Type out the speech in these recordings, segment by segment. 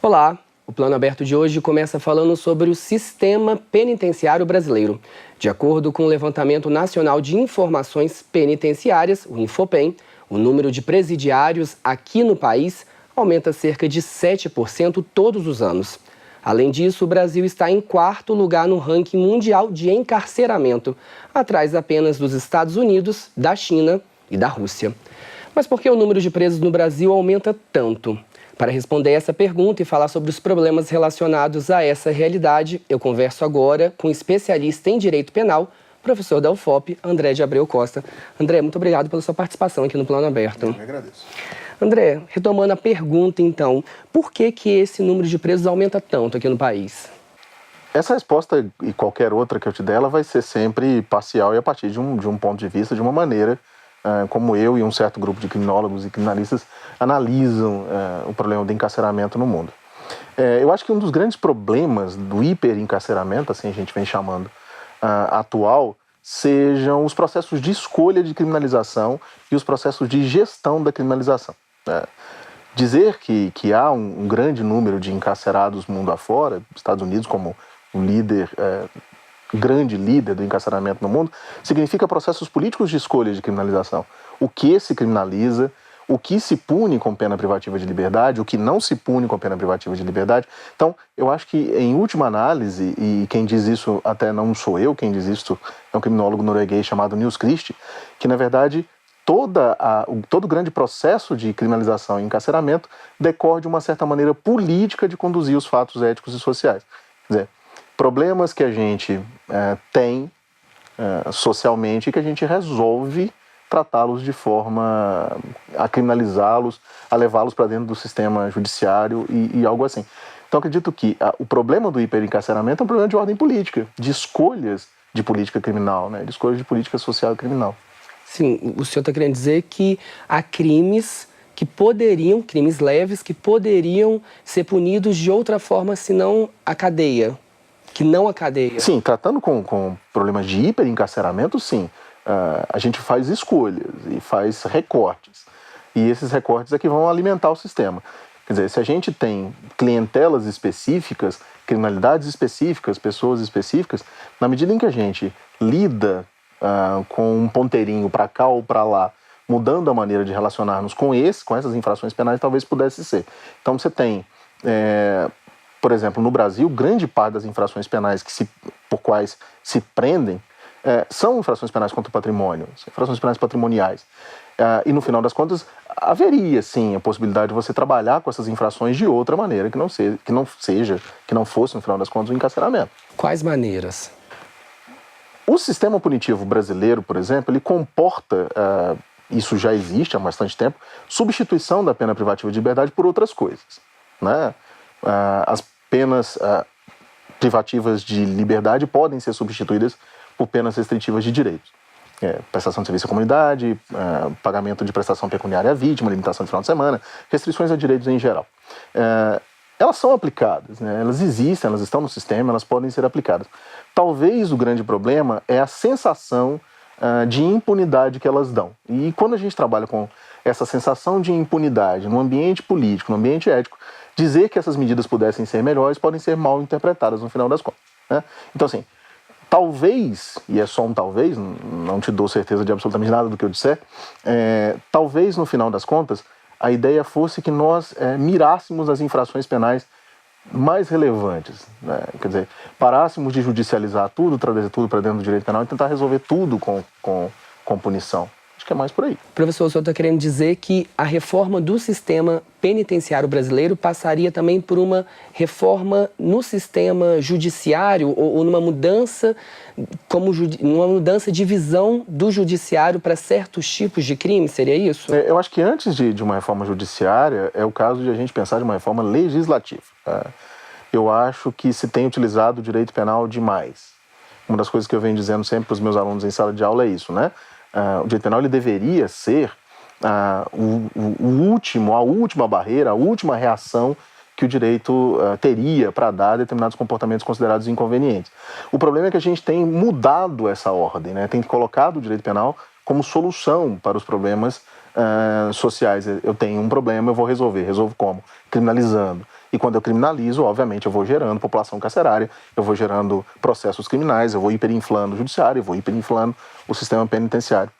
Olá, o Plano Aberto de hoje começa falando sobre o sistema penitenciário brasileiro. De acordo com o Levantamento Nacional de Informações Penitenciárias, o Infopem, o número de presidiários aqui no país aumenta cerca de 7% todos os anos. Além disso, o Brasil está em quarto lugar no ranking mundial de encarceramento, atrás apenas dos Estados Unidos, da China e da Rússia. Mas por que o número de presos no Brasil aumenta tanto? Para responder essa pergunta e falar sobre os problemas relacionados a essa realidade, eu converso agora com o especialista em Direito Penal, professor da UFOP, André de Abreu Costa. André, muito obrigado pela sua participação aqui no Plano Aberto. Eu que agradeço. André, retomando a pergunta então, por que esse número de presos aumenta tanto aqui no país? Essa resposta e qualquer outra que eu te der, ela vai ser sempre parcial e a partir de um ponto de vista, de uma maneira como eu e um certo grupo de criminólogos e criminalistas analisam o problema do encarceramento no mundo. Eu acho que um dos grandes problemas do hiperencarceramento, assim a gente vem chamando, atual, sejam os processos de escolha de criminalização e os processos de gestão da criminalização. Dizer que há um grande número de encarcerados mundo afora, Estados Unidos como o grande líder do encarceramento no mundo, significa processos políticos de escolha de criminalização. O que se criminaliza, o que se pune com pena privativa de liberdade, o que não se pune com pena privativa de liberdade. Então, eu acho que, em última análise, e quem diz isso até não sou eu, quem diz isso é um criminólogo norueguês chamado Nils Christie, que, na verdade, todo grande processo de criminalização e encarceramento decorre de uma certa maneira política de conduzir os fatos éticos e sociais. Quer dizer, problemas que a gente tem socialmente e que a gente resolve tratá-los de forma a criminalizá-los, a levá-los para dentro do sistema judiciário e algo assim. Então, acredito que o problema do hiperencarceramento é um problema de ordem política, de escolhas de política criminal, né, de escolhas de política social e criminal. Sim, o senhor está querendo dizer que há crimes leves, que poderiam ser punidos de outra forma, senão a cadeia, que não a cadeia. Sim, tratando com problemas de hiperencarceramento, sim. A gente faz escolhas e faz recortes. E esses recortes é que vão alimentar o sistema. Quer dizer, se a gente tem clientelas específicas, criminalidades específicas, pessoas específicas, na medida em que a gente lida com um ponteirinho para cá ou para lá, mudando a maneira de relacionarmos com essas infrações penais, talvez pudesse ser. Então você tem, por exemplo, no Brasil, grande parte das infrações penais por quais se prendem são infrações penais contra o patrimônio, infrações penais patrimoniais. E no final das contas, haveria sim a possibilidade de você trabalhar com essas infrações de outra maneira, que não fosse, no final das contas, o encarceramento. Quais maneiras? O sistema punitivo brasileiro, por exemplo, ele comporta, isso já existe há bastante tempo, substituição da pena privativa de liberdade por outras coisas, né? As penas privativas de liberdade podem ser substituídas por penas restritivas de direitos. Prestação de serviço à comunidade, pagamento de prestação pecuniária à vítima, limitação de final de semana, restrições a direitos em geral. Elas são aplicadas, né? Elas existem, elas estão no sistema, elas podem ser aplicadas. Talvez o grande problema é a sensação de impunidade que elas dão. E quando a gente trabalha com essa sensação de impunidade no ambiente político, no ambiente ético, dizer que essas medidas pudessem ser melhores podem ser mal interpretadas no final das contas, né? Então, assim, talvez, e é só um talvez, não te dou certeza de absolutamente nada do que eu disser, talvez no final das contas a ideia fosse que nós mirássemos as infrações penais mais relevantes, né? Quer dizer, parássemos de judicializar tudo, trazer tudo para dentro do direito penal e tentar resolver tudo com punição. Acho que é mais por aí. Professor, o senhor está querendo dizer que a reforma do sistema penitenciário brasileiro passaria também por uma reforma no sistema judiciário ou numa mudança, numa mudança de visão do judiciário para certos tipos de crimes? Seria isso? Eu acho que antes de uma reforma judiciária, é o caso de a gente pensar de uma reforma legislativa. Eu acho que se tem utilizado o direito penal demais. Uma das coisas que eu venho dizendo sempre para os meus alunos em sala de aula é isso, né? O direito penal ele deveria ser a última barreira, a última reação que o direito teria para dar determinados comportamentos considerados inconvenientes. O problema é que a gente tem mudado essa ordem, né? Tem colocado o direito penal como solução para os problemas sociais. Eu tenho um problema, eu vou resolver. Resolvo como? Criminalizando. E quando eu criminalizo, obviamente, eu vou gerando população carcerária, eu vou gerando processos criminais, eu vou hiperinflando o judiciário, eu vou hiperinflando o sistema penitenciário.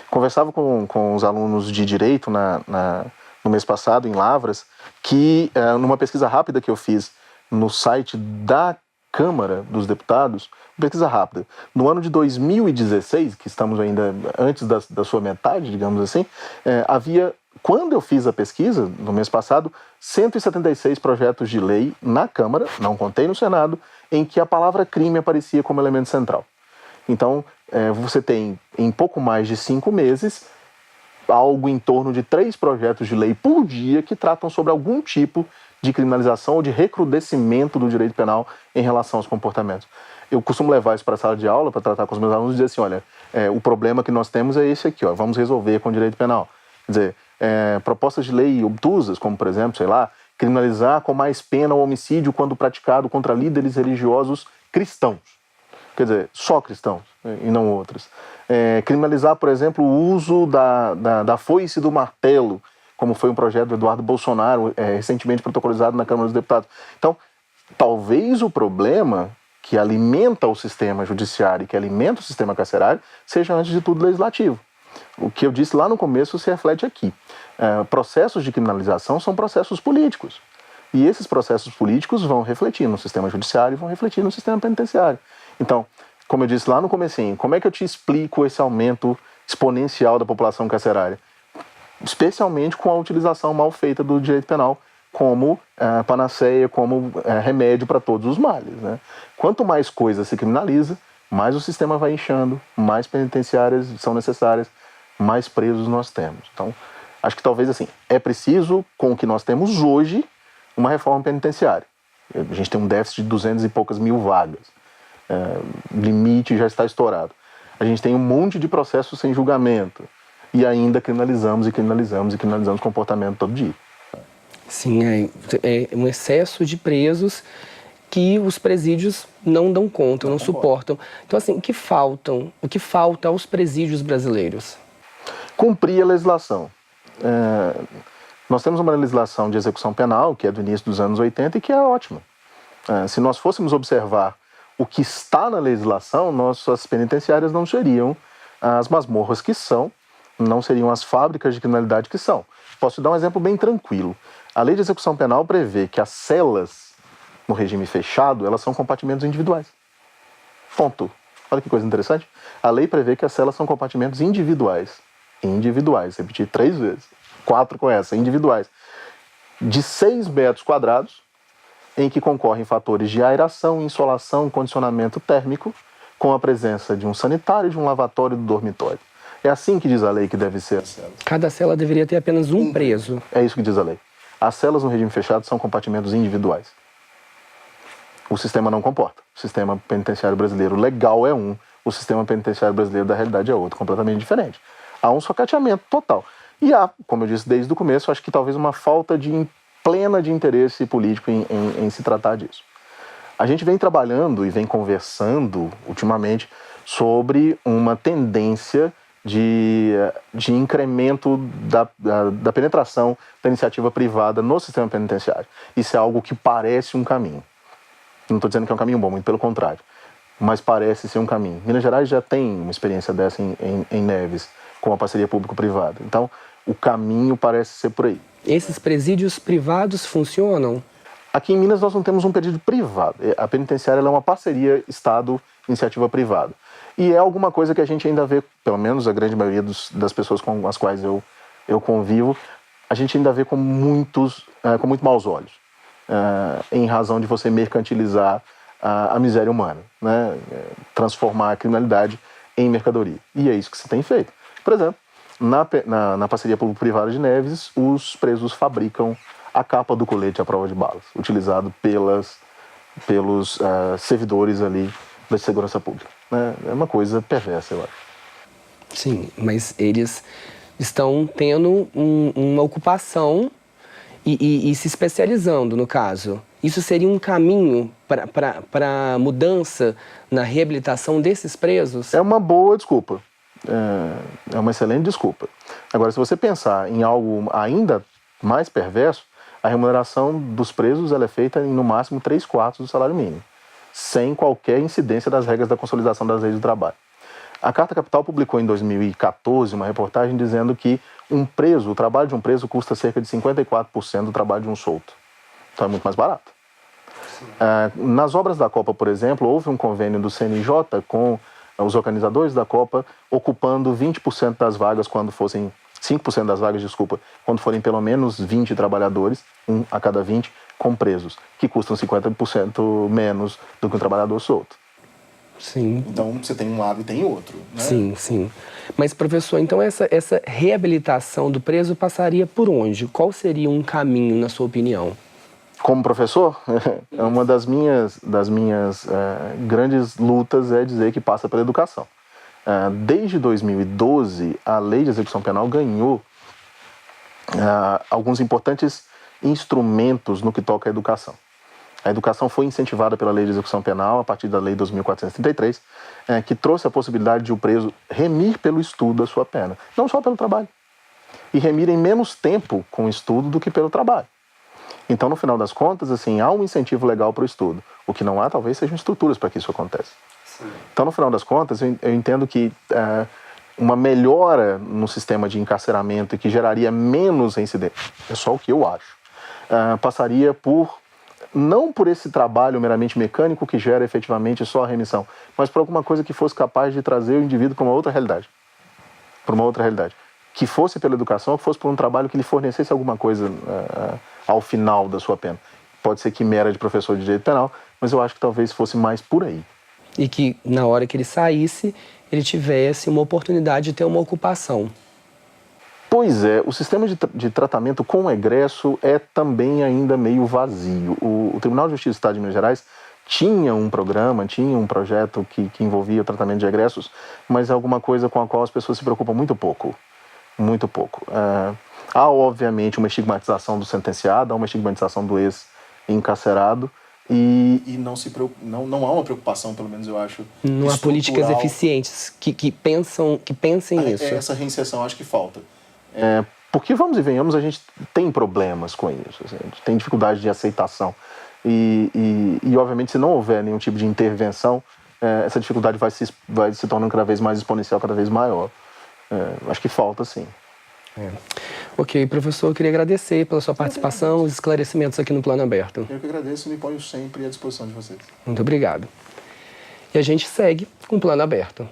Conversava com os alunos de Direito no mês passado, em Lavras, que numa pesquisa rápida que eu fiz no site da Câmara dos Deputados, pesquisa rápida, no ano de 2016, que estamos ainda antes da sua metade, digamos assim, havia, quando eu fiz a pesquisa, no mês passado, 176 projetos de lei na Câmara, não contei no Senado, em que a palavra crime aparecia como elemento central. Então, você tem, em pouco mais de 5 meses, algo em torno de 3 projetos de lei por dia que tratam sobre algum tipo de criminalização ou de recrudescimento do direito penal em relação aos comportamentos. Eu costumo levar isso para a sala de aula para tratar com os meus alunos e dizer assim, olha, o problema que nós temos é esse aqui, ó, vamos resolver com o direito penal. Quer dizer, propostas de lei obtusas, como por exemplo, sei lá, criminalizar com mais pena o homicídio quando praticado contra líderes religiosos cristãos. Quer dizer, só cristãos e não outros. Criminalizar, por exemplo, o uso da foice e do martelo, como foi um projeto do Eduardo Bolsonaro, recentemente protocolizado na Câmara dos Deputados. Então, talvez o problema que alimenta o sistema judiciário e que alimenta o sistema carcerário seja, antes de tudo, legislativo. O que eu disse lá no começo se reflete aqui. Processos de criminalização são processos políticos. E esses processos políticos vão refletir no sistema judiciário e vão refletir no sistema penitenciário. Então, como eu disse lá no comecinho, como é que eu te explico esse aumento exponencial da população carcerária? Especialmente com a utilização mal feita do direito penal como panaceia, como remédio para todos os males, né? Quanto mais coisa se criminaliza, mais o sistema vai inchando, mais penitenciárias são necessárias, mais presos nós temos. Então, acho que talvez assim, é preciso, com o que nós temos hoje, uma reforma penitenciária. A gente tem um déficit de 200 e poucas mil vagas. Limite já está estourado. A gente tem um monte de processos sem julgamento e ainda criminalizamos comportamento todo dia. Sim, é um excesso de presos que os presídios não dão conta, não suportam. Então, assim, o que falta aos presídios brasileiros? Cumprir a legislação. Nós temos uma legislação de execução penal, que é do início dos anos 80 e que é ótima. Se nós fôssemos observar o que está na legislação, nossas penitenciárias não seriam as masmorras que são, não seriam as fábricas de criminalidade que são. Posso te dar um exemplo bem tranquilo. A lei de execução penal prevê que as celas no regime fechado, elas são compartimentos individuais. Ponto. Olha que coisa interessante. A lei prevê que as celas são compartimentos individuais. Individuais. Repetir 3 vezes. 4 com essa. Individuais. De 6 metros quadrados, em que concorrem fatores de aeração, insolação, condicionamento térmico, com a presença de um sanitário e de um lavatório do dormitório. É assim que diz a lei que deve ser a cela. Cada cela deveria ter apenas um preso. É isso que diz a lei. As celas no regime fechado são compartimentos individuais. O sistema não comporta. O sistema penitenciário brasileiro legal é um, o sistema penitenciário brasileiro da realidade é outro, completamente diferente. Há um socateamento total. E há, como eu disse desde o começo, acho que talvez uma falta plena de interesse político em se tratar disso. A gente vem trabalhando e vem conversando ultimamente sobre uma tendência de incremento da penetração da iniciativa privada no sistema penitenciário. Isso é algo que parece um caminho. Não estou dizendo que é um caminho bom, muito pelo contrário. Mas parece ser um caminho. Minas Gerais já tem uma experiência dessa em Neves, com a parceria público-privada. Então, o caminho parece ser por aí. Esses presídios privados funcionam? Aqui em Minas nós não temos um presídio privado. A penitenciária é uma parceria Estado-iniciativa privada. E é alguma coisa que a gente ainda vê, pelo menos a grande maioria das pessoas com as quais eu convivo, a gente ainda vê com muito maus olhos, em razão de você mercantilizar a miséria humana, né? Transformar a criminalidade em mercadoria. E é isso que se tem feito. Por exemplo, na parceria público-privada de Neves, os presos fabricam a capa do colete à prova de balas, utilizado pelos servidores ali da segurança pública. É uma coisa perversa, eu acho. Sim, mas eles estão tendo uma ocupação e se especializando, no caso. Isso seria um caminho para mudança na reabilitação desses presos? É uma boa desculpa. É uma excelente desculpa. Agora, se você pensar em algo ainda mais perverso, A remuneração dos presos ela é feita em, no máximo, 3/4 do salário mínimo, sem qualquer incidência das regras da consolidação das leis do trabalho. A Carta Capital publicou em 2014 uma reportagem dizendo que o trabalho de um preso custa cerca de 54% do trabalho de um solto. Então é muito mais barato. Nas obras da Copa, por exemplo, houve um convênio do CNJ com os organizadores da Copa ocupando 20% das vagas quando fossem 5% das vagas, quando forem pelo menos 20 trabalhadores, 1 a cada 20, com presos, que custam 50% menos do que um trabalhador solto. Sim. Então, você tem um lado e tem outro, né? Sim, sim. Mas, professor, então essa reabilitação do preso passaria por onde? Qual seria um caminho, na sua opinião? Como professor, uma das minhas grandes lutas é dizer que passa pela educação. Desde 2012, a Lei de Execução Penal ganhou alguns importantes instrumentos no que toca à educação. A educação foi incentivada pela Lei de Execução Penal a partir da Lei 2.433, que trouxe a possibilidade de o preso remir pelo estudo a sua pena, não só pelo trabalho, e remir em menos tempo com o estudo do que pelo trabalho. Então, no final das contas, assim, há um incentivo legal para o estudo. O que não há, talvez, sejam estruturas para que isso aconteça. Sim. Então, no final das contas, eu entendo que uma melhora no sistema de encarceramento e que geraria menos reincidência, é só o que eu acho, passaria não por esse trabalho meramente mecânico que gera efetivamente só a remissão, mas por alguma coisa que fosse capaz de trazer o indivíduo para uma outra realidade. Para uma outra realidade. Que fosse pela educação, que fosse por um trabalho que lhe fornecesse alguma coisa ao final da sua pena. Pode ser quimera de professor de direito penal, mas eu acho que talvez fosse mais por aí. E que na hora que ele saísse, ele tivesse uma oportunidade de ter uma ocupação. Pois é, o sistema de tratamento com egresso é também ainda meio vazio. O Tribunal de Justiça do Estado de Minas Gerais tinha um programa, tinha um projeto que envolvia o tratamento de egressos, mas é alguma coisa com a qual as pessoas se preocupam muito pouco. Muito pouco. Há, obviamente, uma estigmatização do sentenciado, há uma estigmatização do ex-encarcerado e não há uma preocupação, pelo menos eu acho, não há políticas eficientes que pensem nisso. Essa reinserção acho que falta. Porque, vamos e venhamos, a gente tem problemas com isso, assim, a gente tem dificuldade de aceitação e, obviamente, se não houver nenhum tipo de intervenção, essa dificuldade vai se tornando cada vez mais exponencial, cada vez maior. Acho que falta, sim. Ok, professor, eu queria agradecer pela sua participação, os esclarecimentos aqui no Plano Aberto. Eu que agradeço e me ponho sempre à disposição de vocês. Muito obrigado. E a gente segue com o Plano Aberto.